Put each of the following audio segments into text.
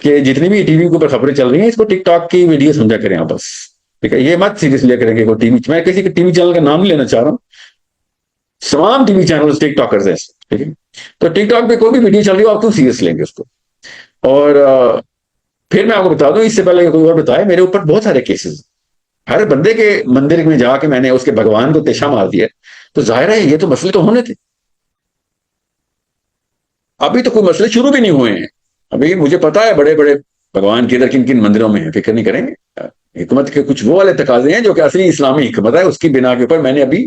کہ جتنی بھی ٹی وی کے اوپر خبریں چل رہی ہیں اس کو ٹک ٹاک کی ویڈیو سمجھا کریں آپ بس، ٹھیک ہے؟ یہ مت سیریس لیا کریں کہ ٹی وی، میں کسی ٹی وی چینل کا نام نہیں لینا چاہ رہا ہوں، تمام ٹی وی چینل ٹک ٹاکرز ہیں، ٹھیک ہے؟ تو ٹک ٹاک پہ کوئی بھی ویڈیو چل رہی ہو آپ کیوں سیریس لیں گے اس کو؟ اور پھر میں آپ کو بتا دوں، اس سے پہلے کوئی اور بتائے، میرے اوپر بہت سارے کیسز، ہر بندے کے مندر میں جا کے میں نے اس کے بھگوان کو تیشا مار دیا، تو ظاہر ہے یہ تو مسئلے تو ہونے تھے، ابھی تو کوئی مسئلے شروع بھی نہیں ہوئے ہیں، ابھی مجھے پتا ہے بڑے بڑے بھگوان کدھر کن کن مندروں میں ہیں، فکر نہیں کریں گے۔ حکمت کے کچھ وہ والے تقاضے ہیں جو کہ اصلی اسلامی حکمت ہے، اس کی بنا کے اوپر میں نے ابھی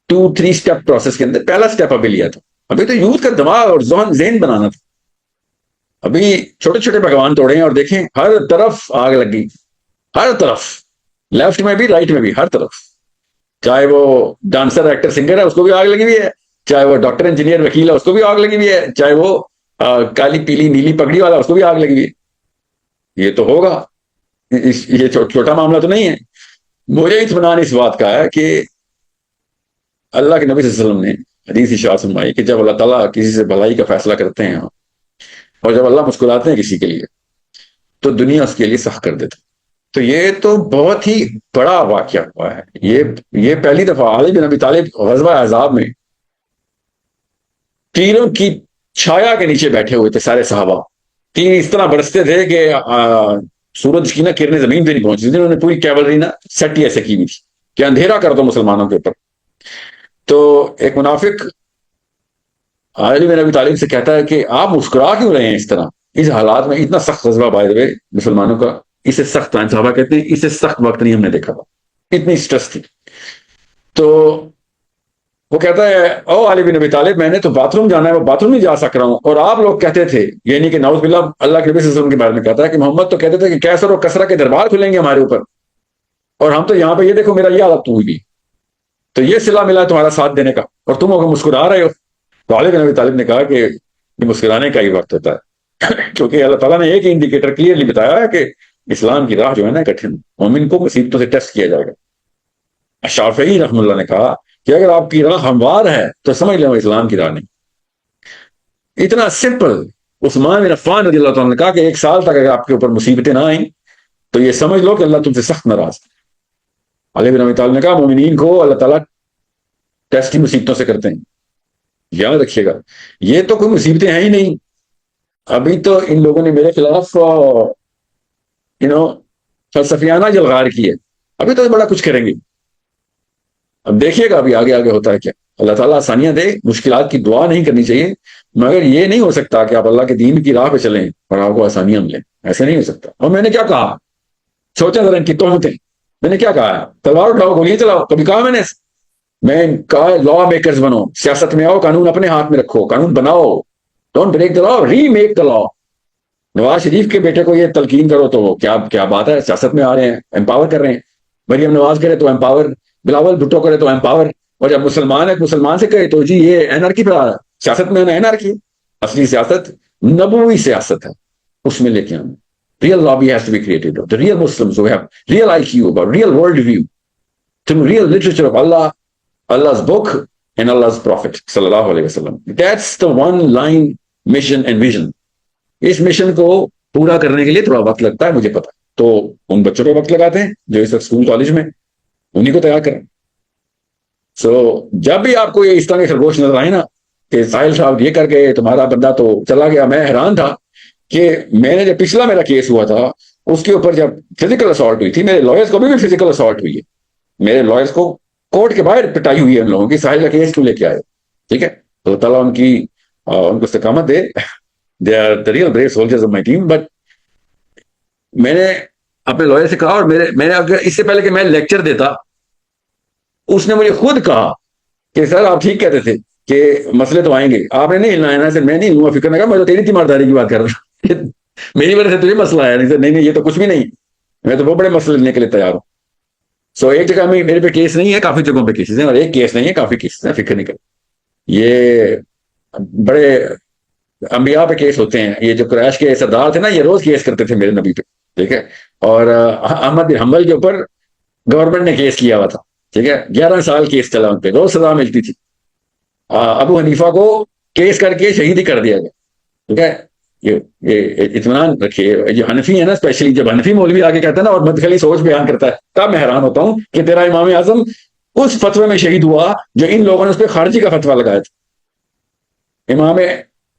2-3 اسٹیپ پروسیس کے اندر پہلا اسٹیپ ابھی لیا تھا، ابھی تو یوتھ کا دماغ اور ذہن بنانا تھا، ابھی چھوٹے چھوٹے بھگوان توڑے ہیں اور دیکھیں ہر طرف آگ لگی، ہر طرف، لیفٹ میں بھی رائٹ میں بھی، ہر طرف، چاہے وہ ڈانسر ایکٹر سنگر ہے اس کو بھی آگ لگی ہوئی ہے، چاہے وہ ڈاکٹر انجینئر وکیل ہے اس کو بھی آگ لگی ہوئی ہے، چاہے وہ کالی پیلی نیلی پگڑی والا اس کو بھی آگ لگی ہوئی ہے۔ یہ تو ہوگا، یہ چھوٹا معاملہ تو نہیں ہے۔ مجھے اطمینان اس بات کا ہے کہ اللہ کے نبی صلی اللہ علیہ وسلم نے حدیث ارشاد فرمائی کہ جب اللہ تعالیٰ کسی سے بھلائی کا فیصلہ کرتے ہیں اور جب اللہ مسکراتے ہیں کسی کے لیے تو دنیا اس کے لیے سخت کر دیتے۔ تو یہ تو بہت ہی بڑا واقعہ ہوا ہے، یہ پہلی دفعہ علی بن ابی طالب غزوہ احزاب میں تیروں کی چھایا کے نیچے بیٹھے ہوئے تھے، سارے صحابہ، تیر اس طرح برستے تھے کہ سورج کی نا کرنیں زمین پہ نہیں پہنچتی تھی، انہوں نے پوری کیولری نا سیٹ ہی ایسے کی ہوئی تھی کہ اندھیرا کر دو مسلمانوں کے اوپر۔ تو ایک منافق علی بن ابی طالب سے کہتا ہے کہ آپ مسکرا کیوں رہے ہیں اس طرح اس حالات میں؟ اتنا سخت غزوہ بائی دی وے مسلمانوں کا، اسے سخت ٹائم، صحابہ کہتے ہیں اسے سخت وقت نہیں ہم نے دیکھا تھا، اتنی سٹریس تھی۔ تو وہ کہتا ہے او علی بن ابی طالب میں نے تو باتھ روم جانا ہے، وہ باتھ روم نہیں جا سک رہا ہوں، اور آپ لوگ کہتے تھے، یعنی کہ نعوذ باللہ اللہ کے نبی صلی اللہ علیہ وسلم کے بارے میں کہتا ہے کہ محمد تو کہتے تھے کہ کیسر اور کسرا کے دربار کھلیں گے ہمارے اوپر، اور ہم تو یہاں پہ یہ دیکھو میرا یہ حالت ہوئی بھی، تو یہ صلہ ملا تمہارا ساتھ دینے کا اور تم مسکرا رہے ہو۔ تو علی بن ابی طالب نے کہا کہ یہ مسکرانے کا ہی وقت ہوتا ہے کیونکہ اللہ تعالیٰ نے ایک انڈیکیٹر کلیئرلی بتایا ہے کہ اسلام کی راہ جو ہے نا کٹھن، مومن کو مصیبتوں سے ٹیسٹ کیا جائے گا۔ شافعی رحم اللہ نے کہا کہ اگر آپ کی راہ ہموار ہے تو سمجھ لیں وہ اسلام کی راہ نہیں۔ اتنا سمپل۔ عثمان بن عفان رضی اللہ تعالیٰ نے کہا کہ 1 سال تک اگر آپ کے اوپر مصیبتیں نہ آئیں تو یہ سمجھ لو کہ اللہ تم سے سخت ناراض ہے۔ علی بن ابی طالب نے کہا مومنین کو اللہ تعالیٰ ٹیسٹ ہی مصیبتوں سے کرتے ہیں، یاد رکھیے گا، یہ تو کوئی مصیبتیں ہیں ہی نہیں۔ ابھی تو ان لوگوں نے میرے خلاف فلسفیانہ جلغار کی ہے، ابھی تو بڑا کچھ کریں گے، اب دیکھیے گا ابھی آگے آگے ہوتا ہے کیا۔ اللہ تعالیٰ آسانیاں دے، مشکلات کی دعا نہیں کرنی چاہیے، مگر یہ نہیں ہو سکتا کہ آپ اللہ کے دین کی راہ پہ چلیں اور آپ کو آسانیاں ملیں، ایسے نہیں ہو سکتا۔ اور میں نے کیا کہا، سوچا ذرا ان کی تہمتیں، میں نے کیا کہا، تلوار اٹھاؤ گولیاں چلاؤ، کبھی کہا میں کہا لا میکرز بنو، سیاست میں آؤ، قانون اپنے ہاتھ میں رکھو، قانون بناؤ، don't break the law, remake the law. Nawaz Sharif کے بیٹے کو یہ تلقین کرو تو کیا بات ہے، سیاست میں آ رہے ہیں، امپاور کر رہے ہیں، مریم نواز کرے تو امپاور، بلاول بھٹو کرے تو امپاور، اور جب مسلمان ایک مسلمان سے کہے تو جی یہ اینارکی پہ آ رہا ہے۔ سیاست میں اینارکی، اصلی سیاست نبوی سیاست ہے، اس میں لے کے آنا۔ Real lobby has to be created, the real Muslims who have real IQ, about real world view, through real literature of Allah, Allah's book and Allah's prophet صلی اللہ علیہ وسلم. That's the one line mission and vision. اس mission کو پورا کرنے کے لیے تھوڑا وقت لگتا ہے، مجھے پتا، تو ان بچوں کو وقت لگاتے ہیں جو اس وقت اسکول کالج میں، انہیں کو تیار کریں۔ سو جب بھی آپ کو یہ اس طرح کے خرگوش نظر آئے نا کہ ساحل صاحب یہ کر کے تمہارا بندہ تو چلا گیا، میں حیران تھا کہ میں نے جب پچھلا میرا کیس ہوا تھا اس کے اوپر جب فزیکل اسالٹ ہوئی تھی، میرے لائرز کو بھی فزیکل اسالٹ ہوئی ہے، میرے لائرز کو کورٹ کے باہر پٹائی ہوئی ہے ان لوگوں کی، ساحل کا کیس کیوں لے کے آئے، ٹھیک ہے؟ تو تعالیٰ ان کو استقامت دے، they are the real brave soldiers of my team۔ But میں نے اپنے لائر سے کہا، اور میں نے اگر اس سے پہلے کہ میں لیکچر دیتا، اس نے مجھے خود کہا کہ سر آپ ٹھیک کہتے تھے کہ مسئلے تو آئیں گے، آپ نے نہیں ہلنا ہے، میں نہیں ہوں، فکر نہ کر، میں تو تیری تیمارداری کی بات کر رہا ہوں میری وجہ سے تجھے مسئلہ آیا، نہیں یہ تو کچھ بھی نہیں، میں تو وہ بڑے مسئلے لینے کے لیے تیار ہوں۔ سو ایک جگہ میں میرے پہ کیس نہیں ہے، کافی جگہوں پہ کیسز ہیں، اور ایک کیس نہیں ہے، کافی کیسز ہیں، فکر نہیں کر۔ یہ بڑے انبیاء پہ کیس ہوتے ہیں، یہ جو قریش کے سردار تھے نا، یہ روز کیس کرتے تھے میرے نبی پہ، ٹھیک ہے؟ اور احمد بن حنبل کے اوپر گورنمنٹ نے کیس کیا ہوا تھا، ٹھیک ہے؟ 11 سال کیس چلا ان پہ، روز سزا ملتی تھی۔ ابو حنیفہ کو کیس کر کے شہید ہی کر دیا گیا، ٹھیک ہے؟ یہ اطمینان رکھیے. جو حنفی ہے نا، اسپیشلی جب حنفی مولوی آگے کہتا ہے نا اور مدخلی سوچ بیان کرتا ہے، تب میں حیران ہوتا ہوں کہ تیرا امام اعظم اس فتوے میں شہید ہوا جو ان لوگوں نے اس پہ خارجی کا فتویٰ لگایا تھا. امام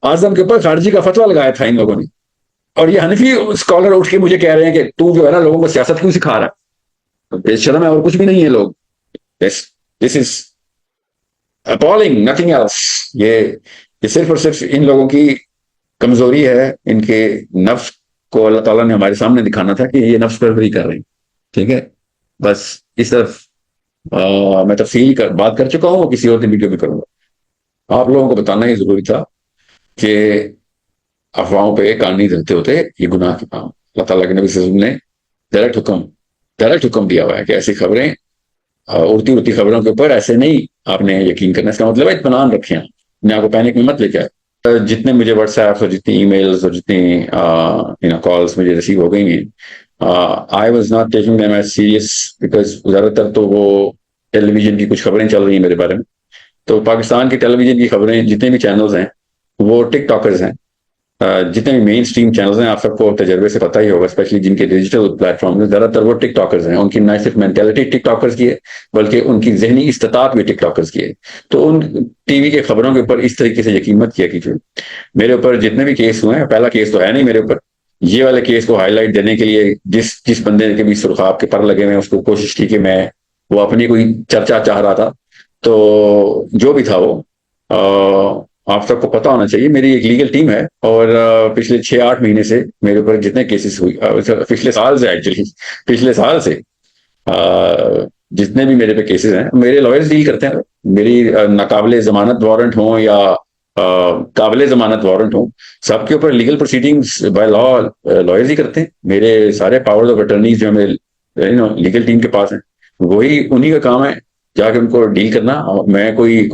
اعظم کے اوپر خارجی کا فتویٰ لگایا تھا ان لوگوں نے، اور یہ حنفی اسکالر اٹھ کے مجھے کہہ رہے ہیں کہ تو جو ہے نا لوگوں کو سیاست کیوں سکھا رہا ہے. بے شرم ہے اور کچھ بھی نہیں ہے لوگ. دس از اپالنگ، نتھنگ ایلس. یہ صرف اور صرف ان لوگوں کی کمزوری ہے، ان کے نفس کو اللہ تعالیٰ نے ہمارے سامنے دکھانا تھا کہ یہ نفس پروری کر رہے ہیں. ٹھیک ہے، بس اس طرف میں تفصیل بات کر چکا ہوں، کسی اور دن ویڈیو میں کروں گا. آپ لوگوں کو بتانا ہی ضروری تھا کہ افواہوں پہ کان نہیں دھرتے ہوتے، یہ گناہ کے کام. اللہ تعالیٰ کے نبی صلی اللہ علیہ وسلم نے ڈائریکٹ حکم دیا ہوا ہے کہ ایسی خبریں، اڑتی خبروں کے اوپر ایسے نہیں آپ نے یقین کرنا. اس کا مطلب ہے اطمینان رکھیں، اپنے آپ کو پینک میں مت لے کے آئے. جتنے مجھے واٹس ایپ اور جتنی ای میلز اور جتنی کالس مجھے ریسیو ہو گئی ہیں، I was not taking them as serious, because زیادہ تر تو وہ ٹیلی ویژن کی کچھ خبریں چل رہی ہیں میرے بارے میں. تو پاکستان کی ٹیلی ویژن کی خبریں، جتنے بھی چینلز ہیں وہ ٹک ٹاکرز ہیں. جتنے بھی مین اسٹریم چینلز ہیں، آپ سب کو تجربے سے پتہ ہی ہوگا، اسپیشلی جن کے ڈیجیٹل پلیٹ فارم ہیں، زیادہ تر وہ ٹک ٹاکرز ہیں. ان کی نہ صرف مینٹلٹی ٹک ٹاکرز کی ہے بلکہ ان کی ذہنی استطاعت بھی ٹک ٹاکرز کی ہے. تو ان ٹی وی کے خبروں کے اوپر اس طریقے سے یقین مت کیا کیجیے. میرے اوپر جتنے بھی کیس ہوئے ہیں، پہلا کیس تو ہے نہیں میرے اوپر، یہ والے کیس کو ہائی لائٹ دینے کے لیے جس بندے کے بھی سرخاب کے پر لگے ہوئے اس کو کوشش کی کہ میں وہ اپنی کوئی چرچا چاہ رہا تھا. تو جو بھی تھا وہ آپ سب کو پتا ہونا چاہیے. میری ایک لیگل ٹیم ہے اور پچھلے 6-8 مہینے سے میرے اوپر جتنے کیسز ہوئی، پچھلے سال سے جتنے بھی میرے پہ کیسز ہیں، میرے لائرز ڈیل کرتے ہیں. میری ناقابل ضمانت وارنٹ ہوں یا قابل ضمانت وارنٹ ہوں، سب کے اوپر legal proceedings by law lawyers ہی کرتے ہیں. میرے سارے پاورز آف اٹرنیز جو میرے لیگل ٹیم کے پاس ہیں، وہی انہی کا کام ہے جا کے ان کو ڈیل کرنا. میں کوئی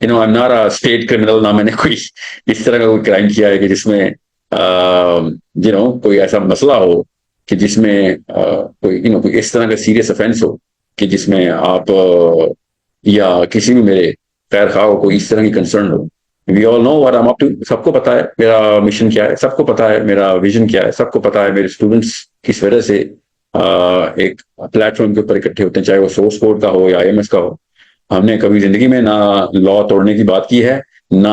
I'm not a state criminal، نہ میں نے کوئی اس طرح کا کوئی کرائم کیا ہے کہ جس میں کوئی ایسا مسئلہ ہو کہ جس میں کوئی اس طرح کا سیریس افینس ہو کہ جس میں آپ یا کسی بھی میرے خیر خواہ ہو کوئی اس طرح کی کنسرن ہو. We all know what I'm up to. سب کو پتا ہے میرا مشن کیا ہے، سب کو پتا ہے میرا ویژن کیا ہے، سب کو پتا ہے میرے اسٹوڈنٹس کس وجہ سے ایک پلیٹ فارم کے اوپر اکٹھے ہوتے ہیں، چاہے وہ سورس کوڈ کا ہو یا IMS کا ہو. ہم نے کبھی زندگی میں نہ لا توڑنے کی بات کی ہے، نہ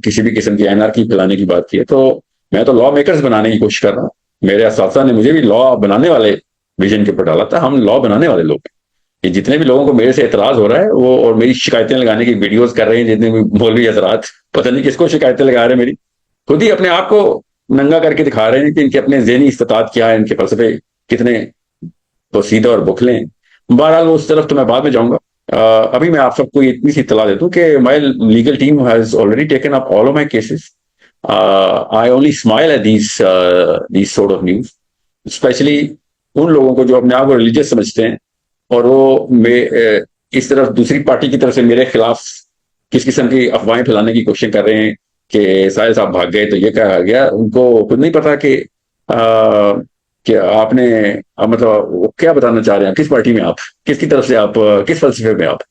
کسی بھی قسم کی انارکی پھیلانے کی بات کی ہے. تو میں تو لا میکرز بنانے کی کوشش کر رہا ہوں. میرے اساتذہ نے مجھے بھی لا بنانے والے ویژن کے اوپر ڈالا تھا. ہم لا بنانے والے لوگ ہیں. یہ جتنے بھی لوگوں کو میرے سے اعتراض ہو رہا ہے وہ اور میری شکایتیں لگانے کی ویڈیوز کر رہے ہیں، جتنے بھی مولوی حضرات، پتہ نہیں کس کو شکایتیں لگا رہے ہیں، میری خود ہی اپنے آپ کو ننگا کر کے دکھا رہے ہیں کہ ان کے اپنے ذہنی استطاعت کیا ہے، ان کے فلسفے کتنے پوشیدہ اور بکھلے ہیں. بہرحال اس طرف تو میں بعد میں جاؤں گا. ابھی میں آپ سب کو اتنی سی اطلاع دیتا ہوں کہ my legal team has already taken up all of my cases. I only smile at these sort of news, especially ان لوگوں کو جو اپنے آپ کو ریلیجیس سمجھتے ہیں اور وہ اس طرف دوسری پارٹی کی طرف سے میرے خلاف کس قسم کی افواہیں پھیلانے کی کوشش کر رہے ہیں کہ ساحل صاحب بھاگ گئے تو یہ کہا گیا. ان کو خود نہیں پتا کہ آپ نے مطلب کیا بتانا چاہ رہے ہیں، کس پارٹی میں آپ، کس کی طرف سے آپ، کس فلسفے میں آپ.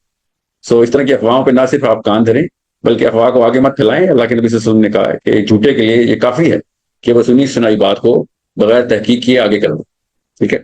اس طرح کی افواہوں پہ نہ صرف آپ کان دھریں بلکہ افواہ کو آگے مت پھیلائیں. اللہ کے نبی صلی اللہ علیہ وسلم نے کہا ہے کہ جھوٹے کے لیے یہ کافی ہے کہ وہ سنی سنائی بات کو بغیر تحقیق کیے آگے کر دو. ٹھیک ہے.